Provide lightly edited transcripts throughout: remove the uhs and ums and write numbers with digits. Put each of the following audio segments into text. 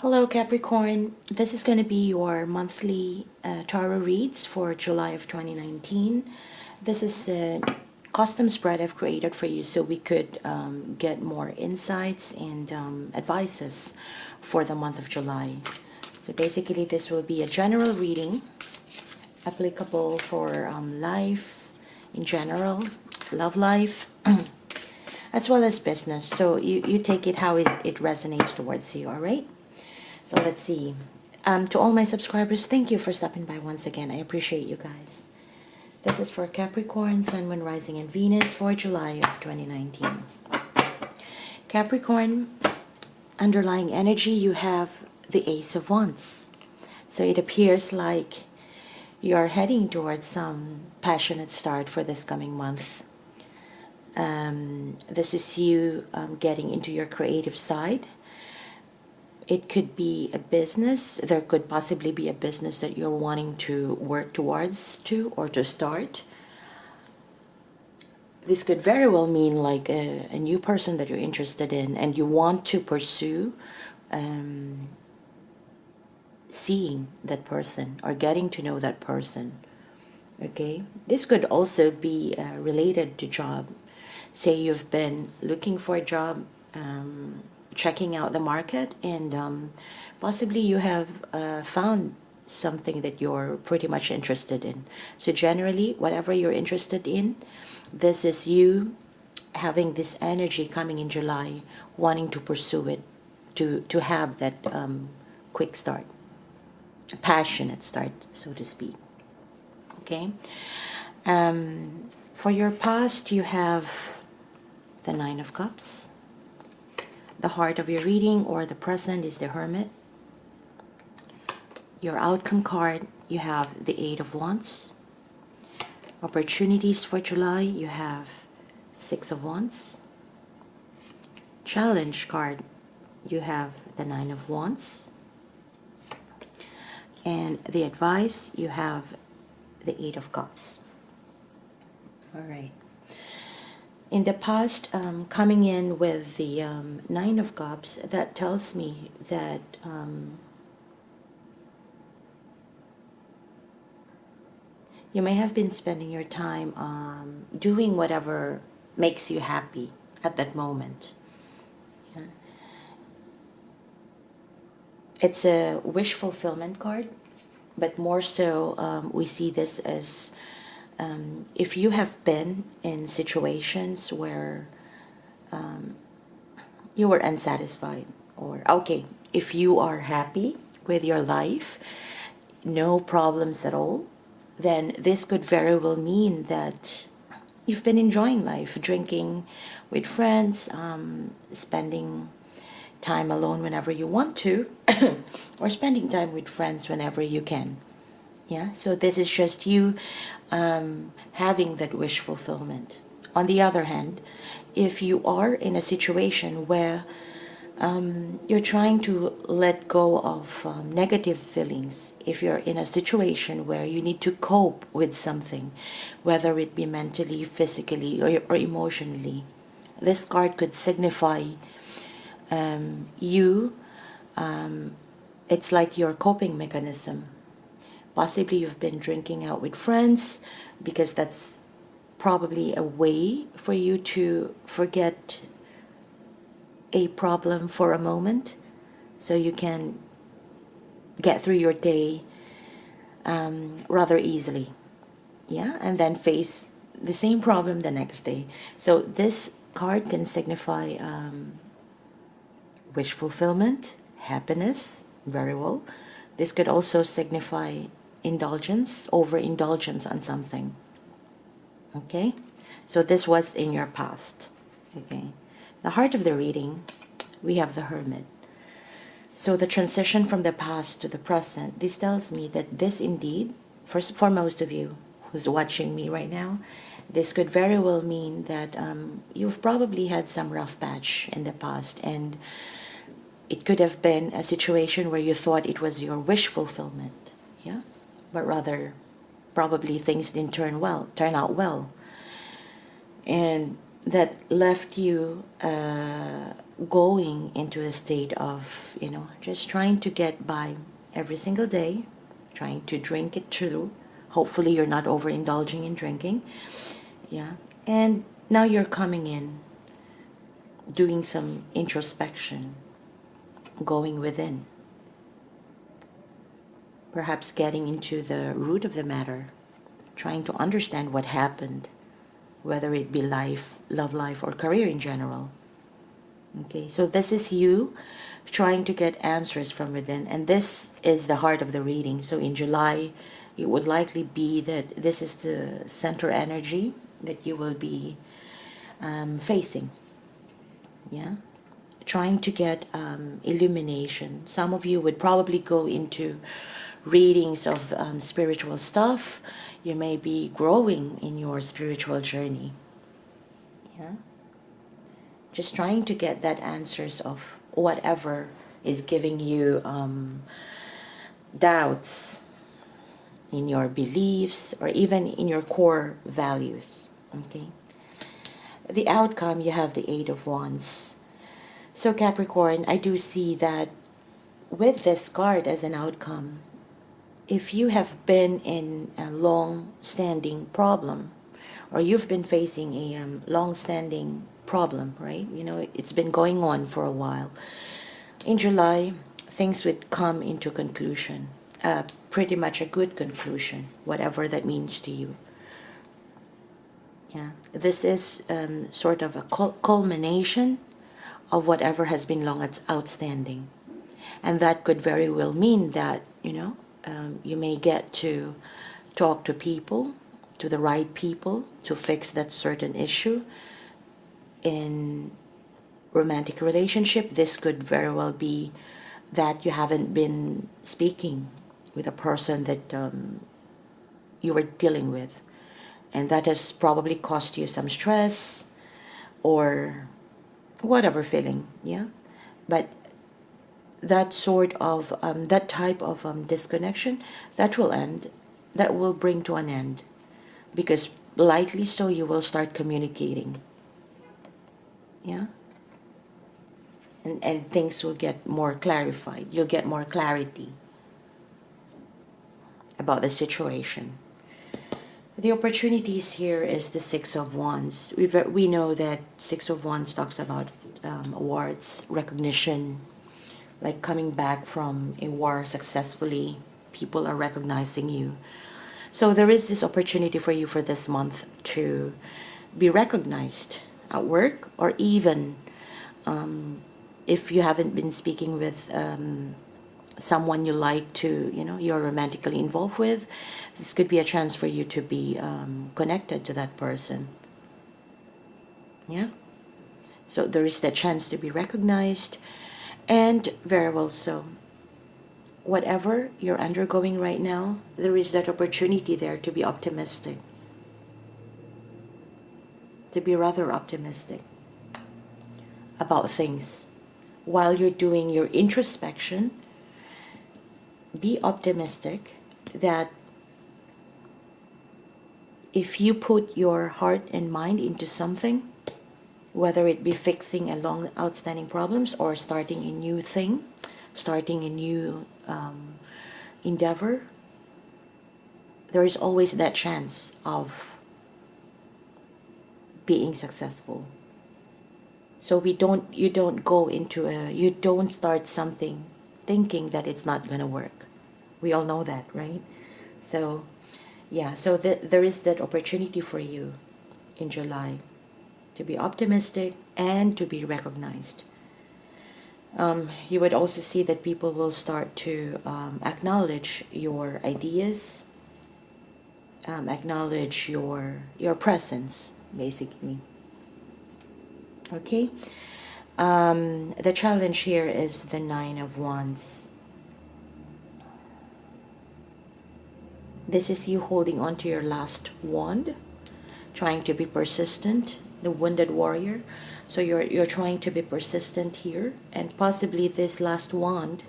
Hello Capricorn, this is going to be your monthly tarot reads for July of 2019. This is a custom spread I've created for you so we could get more insights and advices for the month of July. So basically this will be a general reading applicable for life in general, love life, as well as business. So you take it how it resonates towards you, all right? So let's see. To all my subscribers, thank you for stopping by once again. I appreciate you guys. This is for Capricorn, Sun, Moon, Rising, and Venus for July of 2019. Capricorn, underlying energy, you have the Ace of Wands. So it appears like you are heading towards some passionate start for this coming month. This is you getting into your creative side. It could be a business. There could possibly be a business that you're wanting to work towards or to start. This could very well mean like a new person that you're interested in and you want to pursue seeing that person or getting to know that person. Okay, this could also be related to job. Say you've been looking for a job, checking out the market, and possibly you have found something that you're pretty much interested in. So generally, whatever you're interested in, this is you having this energy coming in July, wanting to pursue it, to have that quick start, passionate start, so to speak. Okay. For your past, you have the Nine of Cups. The heart of your reading or the present is the Hermit. Your outcome card, you have the Eight of Wands. Opportunities for July, you have Six of Wands. Challenge card, you have the Nine of Wands. And the advice, you have the Eight of Cups. All right. In the past, coming in with the Nine of Cups, that tells me that you may have been spending your time doing whatever makes you happy at that moment. Yeah. It's a wish fulfillment card, but more so we see this as if you have been in situations where you were unsatisfied, or okay, if you are happy with your life, no problems at all, then this could very well mean that you've been enjoying life, drinking with friends, spending time alone whenever you want to, or spending time with friends whenever you can. Yeah, so this is just you having that wish fulfillment. On the other hand, if you are in a situation where you're trying to let go of negative feelings, if you're in a situation where you need to cope with something, whether it be mentally, physically, or emotionally, this card could signify you, it's like your coping mechanism. Possibly you've been drinking out with friends because that's probably a way for you to forget a problem for a moment so you can get through your day rather easily. Yeah, and then face the same problem the next day. So this card can signify wish fulfillment, happiness, very well. This could also signify indulgence, overindulgence on something. Okay, so this was in your past. Okay, the heart of the reading, we have the Hermit. So the transition from the past to the present, this tells me that this indeed, for most of you who's watching me right now, this could very well mean that you've probably had some rough patch in the past, and it could have been a situation where you thought it was your wish fulfillment. Yeah, but rather probably things didn't turn out well, and that left you going into a state of, just trying to get by every single day, trying to drink it through. Hopefully you're not overindulging in drinking. Yeah. And now you're coming in, doing some introspection, going within. Perhaps getting into the root of the matter, trying to understand what happened, whether it be life, love life, or career in general. Okay, so this is you trying to get answers from within, and this is the heart of the reading. So in July, it would likely be that this is the center energy that you will be facing. Yeah, trying to get illumination. Some of you would probably go into readings of spiritual stuff. You may be growing in your spiritual journey. Yeah, just trying to get that answers of whatever is giving you doubts in your beliefs or even in your core values. Okay, the outcome, you have the Eight of Wands. So Capricorn, I do see that with this card as an outcome, if you have been in a long-standing problem, or you've been facing a long-standing problem, right? It's been going on for a while. In July, things would come into conclusion, pretty much a good conclusion, whatever that means to you. Yeah, this is sort of a culmination of whatever has been long outstanding, and that could very well mean that you may get to talk to people, to the right people, to fix that certain issue. In romantic relationship, this could very well be that you haven't been speaking with a person that you were dealing with, and that has probably caused you some stress or whatever feeling. Yeah, but that sort of that type of disconnection, that will end, that will bring to an end, because likely so you will start communicating. Yeah, and things will get more clarified. You'll get more clarity about the situation. The opportunities here is the Six of Wands. We know that Six of Wands talks about awards, recognition, like coming back from a war successfully. People are recognizing you. So there is this opportunity for you for this month to be recognized at work, or even if you haven't been speaking with someone you like to, you're romantically involved with, this could be a chance for you to be connected to that person. Yeah, so there is that chance to be recognized. And very well so, whatever you're undergoing right now, there is that opportunity there to be optimistic, to be rather optimistic about things. While you're doing your introspection, be optimistic that if you put your heart and mind into something, whether it be fixing a long outstanding problems or starting a new thing, starting a new endeavor, there is always that chance of being successful. So you don't start something thinking that it's not going to work. We all know that, right? So yeah, so there is that opportunity for you in July to be optimistic and to be recognized. You would also see that people will start to acknowledge your ideas, acknowledge your presence, basically. Okay? The challenge here is the Nine of Wands. This is you holding on to your last wand, trying to be persistent, the wounded warrior. So you're trying to be persistent here, and possibly this last wand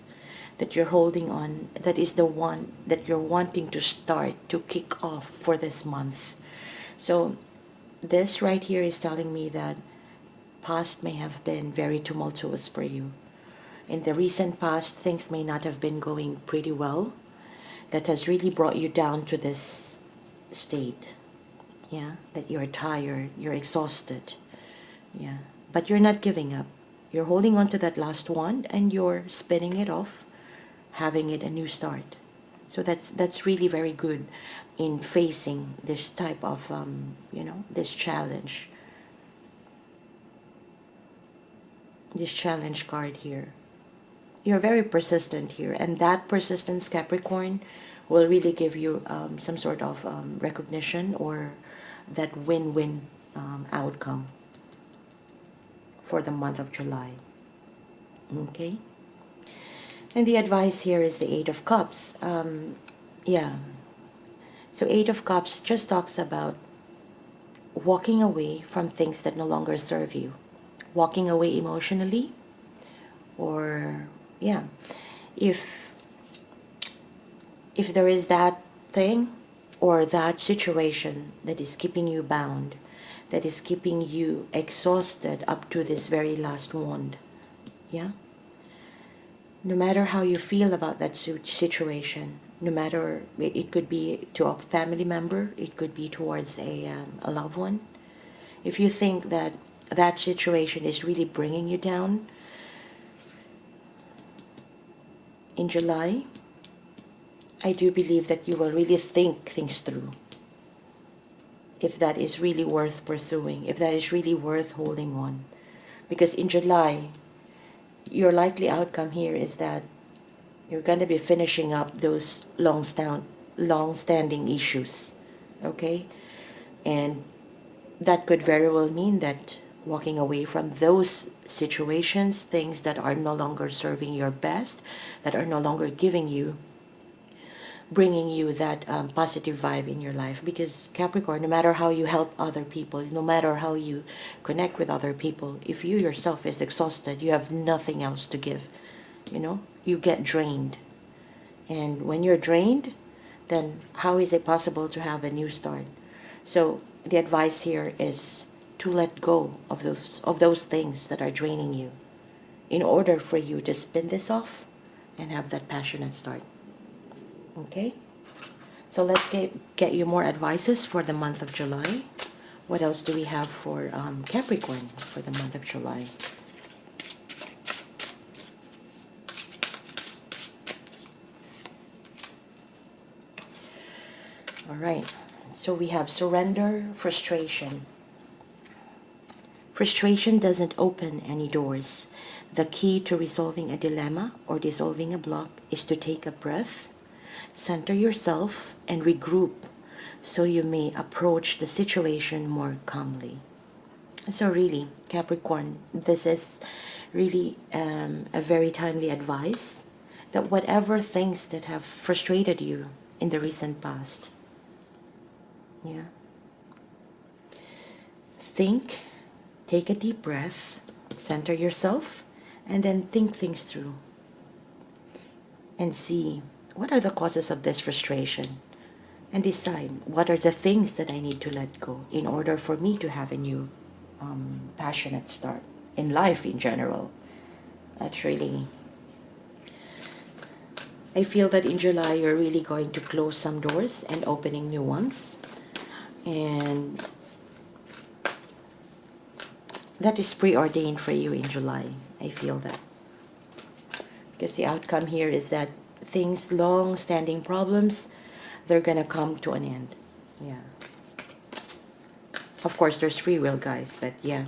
that you're holding on, that is the one that you're wanting to start to kick off for this month. So this right here is telling me that past may have been very tumultuous for you. In the recent past, things may not have been going pretty well. That has really brought you down to this state. Yeah, that you're tired, you're exhausted. Yeah, but you're not giving up. You're holding on to that last one and you're spinning it off, having it a new start. So that's really very good in facing this type of this challenge. This challenge card here. You're very persistent here, and that persistence, Capricorn, will really give you some sort of recognition or that win-win outcome for the month of July. Okay? And the advice here is the Eight of Cups. Yeah. So Eight of Cups just talks about walking away from things that no longer serve you. Walking away emotionally, or yeah, if there is that thing or that situation that is keeping you bound, that is keeping you exhausted up to this very last wand, yeah, no matter how you feel about that situation, no matter, it could be to a family member, it could be towards a loved one, if you think that that situation is really bringing you down, in July, I do believe that you will really think things through. If that is really worth pursuing, if that is really worth holding on. Because in July, your likely outcome here is that you're going to be finishing up those long-standing issues. Okay? And that could very well mean that walking away from those situations, things that are no longer serving your best, that are no longer bringing you that positive vibe in your life. Because Capricorn, no matter how you help other people, no matter how you connect with other people, if you yourself is exhausted, you have nothing else to give. You get drained. And when you're drained, then how is it possible to have a new start? So the advice here is to let go of those things that are draining you in order for you to spin this off and have that passionate start. Okay? So let's get you more advices for the month of July. What else do we have for Capricorn for the month of July? All right. So we have surrender, frustration. Frustration doesn't open any doors. The key to resolving a dilemma or dissolving a block is to take a breath, center yourself, and regroup so you may approach the situation more calmly. So really, Capricorn, this is really a very timely advice that whatever things that have frustrated you in the recent past, yeah, think, take a deep breath, center yourself, and then think things through and see what are the causes of this frustration and decide what are the things that I need to let go in order for me to have a new passionate start in life in general. That's really, I feel that in July you're really going to close some doors and opening new ones, and that is preordained for you in July. I feel that, because the outcome here is that things, long-standing problems, they're gonna come to an end. Yeah. Of course, there's free will, guys, but yeah,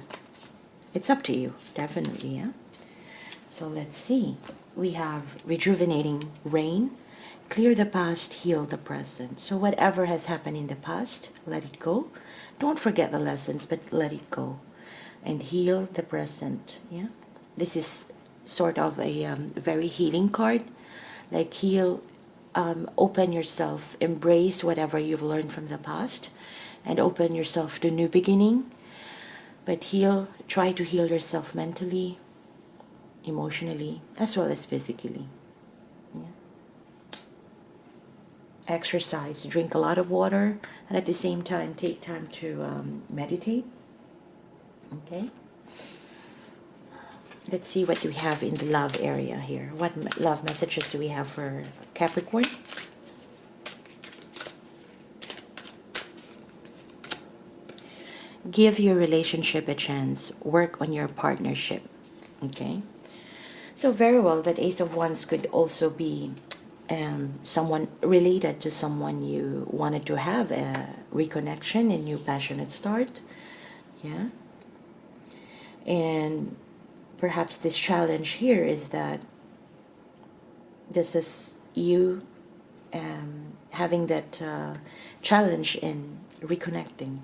it's up to you, definitely, yeah. So let's see. We have rejuvenating rain, clear the past, heal the present. So whatever has happened in the past, let it go. Don't forget the lessons, but let it go. And heal the present, yeah. This is sort of a very healing card. Like heal, open yourself, embrace whatever you've learned from the past, and open yourself to new beginning. But heal, try to heal yourself mentally, emotionally, as well as physically. Yeah. exercise, drink a lot of water, and at the same time take time to meditate. Okay, let's see what we have in the love area here. What love messages do we have for Capricorn? Give your relationship a chance. Work on your partnership. Okay, so very well, that Ace of Wands could also be someone related to someone you wanted to have a reconnection, a new passionate start. Yeah, and perhaps this challenge here is that this is you having that challenge in reconnecting,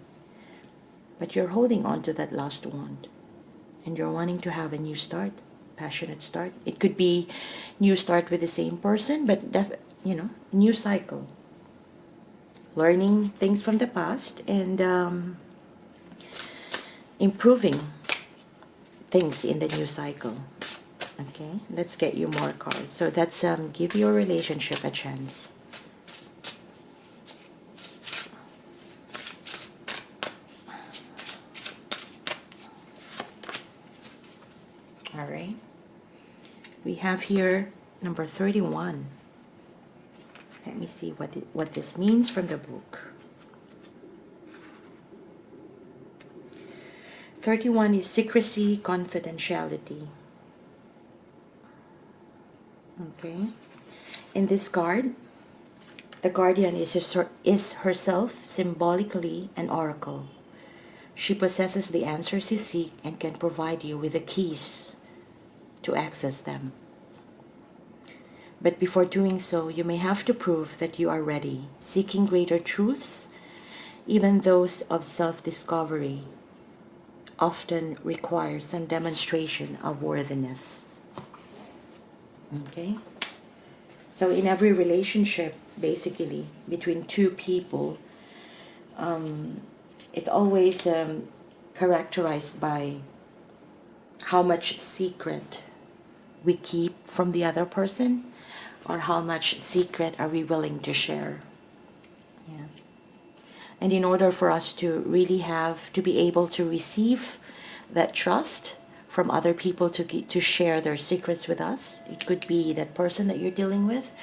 but you're holding on to that last wand and you're wanting to have a new start, passionate start. It could be new start with the same person, but new cycle, learning things from the past and improving things in the new cycle. Okay, let's get you more cards. So that's give your relationship a chance. All right, we have here number 31. Let me see what this means from the book. 31 is secrecy, confidentiality. Okay, in this card, the guardian is herself symbolically an oracle. She possesses the answers you seek and can provide you with the keys to access them. But before doing so, you may have to prove that you are ready. Seeking greater truths, even those of self-discovery, often require some demonstration of worthiness. Okay? So in every relationship, basically, between two people, it's always characterized by how much secret we keep from the other person, or how much secret are we willing to share. Yeah. And in order for us to really to be able to receive that trust from other people to share their secrets with us, it could be that person that you're dealing with,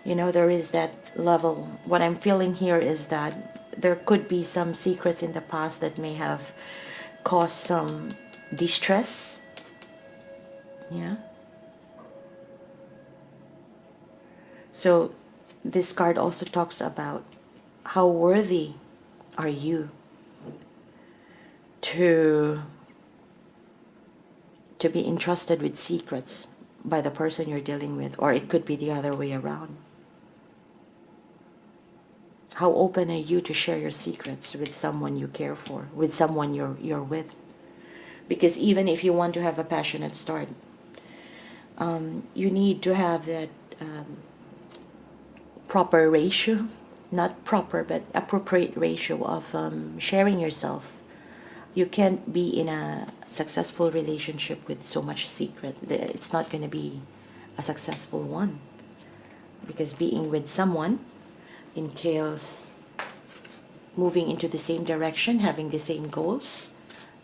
there is that level. What I'm feeling here is that there could be some secrets in the past that may have caused some distress. Yeah. So this card also talks about how worthy are you to be entrusted with secrets by the person you're dealing with, or it could be the other way around. How open are you to share your secrets with someone you care for, with someone you're with? Because even if you want to have a passionate start, you need to have that proper ratio, not proper, but appropriate ratio of sharing yourself. You can't be in a successful relationship with so much secret. It's not going to be a successful one, because being with someone entails moving into the same direction, having the same goals.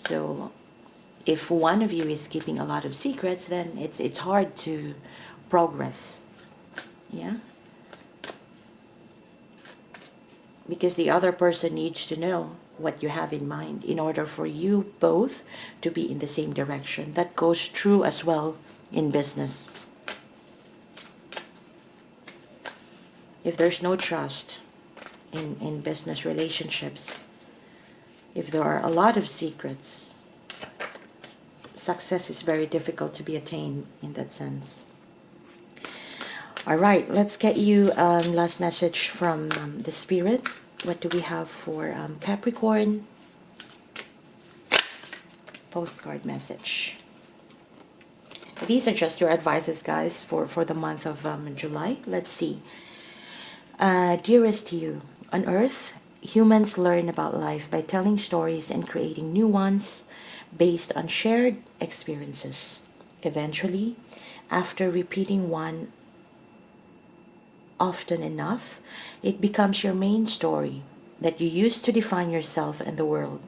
So if one of you is keeping a lot of secrets, then it's hard to progress. Yeah, because the other person needs to know what you have in mind in order for you both to be in the same direction. That goes true as well in business. If there's no trust in business relationships, if there are a lot of secrets, success is very difficult to be attained in that sense. All right, let's get you last message from the Spirit. What do we have for Capricorn? Postcard message. These are just your advices, guys, for the month of July. Let's see. Dearest you, on Earth, humans learn about life by telling stories and creating new ones based on shared experiences. Eventually, after repeating one often enough, it becomes your main story that you use to define yourself and the world.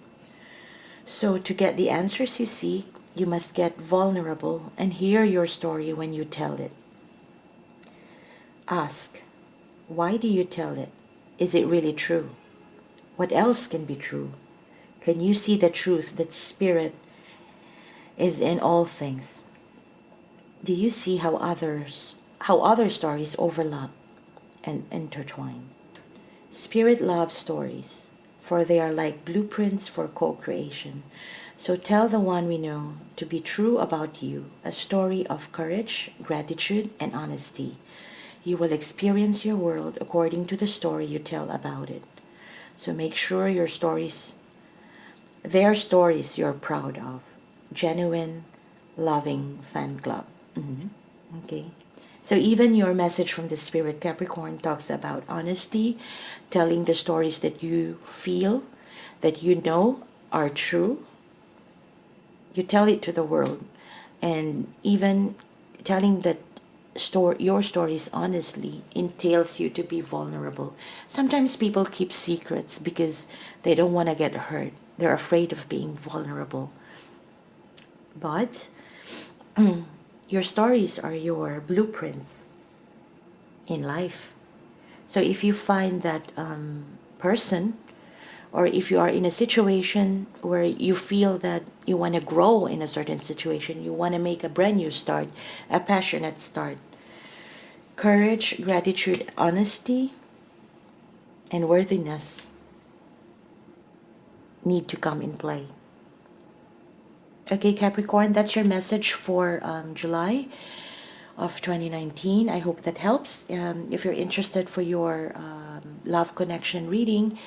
So to get the answers you seek, you must get vulnerable and hear your story when you tell it. Ask, why do you tell it? Is it really true? What else can be true? Can you see the truth that spirit is in all things? Do you see how other stories overlap and intertwine? Spirit loves stories, for they are like blueprints for co-creation. So tell the one we know to be true about you, a story of courage, gratitude, and honesty. You will experience your world according to the story you tell about it. So make sure their stories you're proud of. Genuine, loving fan club. Okay. So even your message from the Spirit Capricorn talks about honesty, telling the stories that you feel, that you know are true. You tell it to the world. And even telling that your stories honestly entails you to be vulnerable. Sometimes people keep secrets because they don't want to get hurt. They're afraid of being vulnerable. But your stories are your blueprints in life. So if you find that person, or if you are in a situation where you feel that you want to grow in a certain situation, you want to make a brand new start, a passionate start, courage, gratitude, honesty, and worthiness need to come in play. Okay, Capricorn, that's your message for July of 2019. I hope that helps. If you're interested for your love connection reading,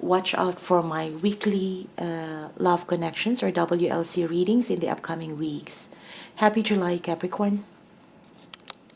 watch out for my weekly love connections or WLC readings in the upcoming weeks. Happy July, Capricorn.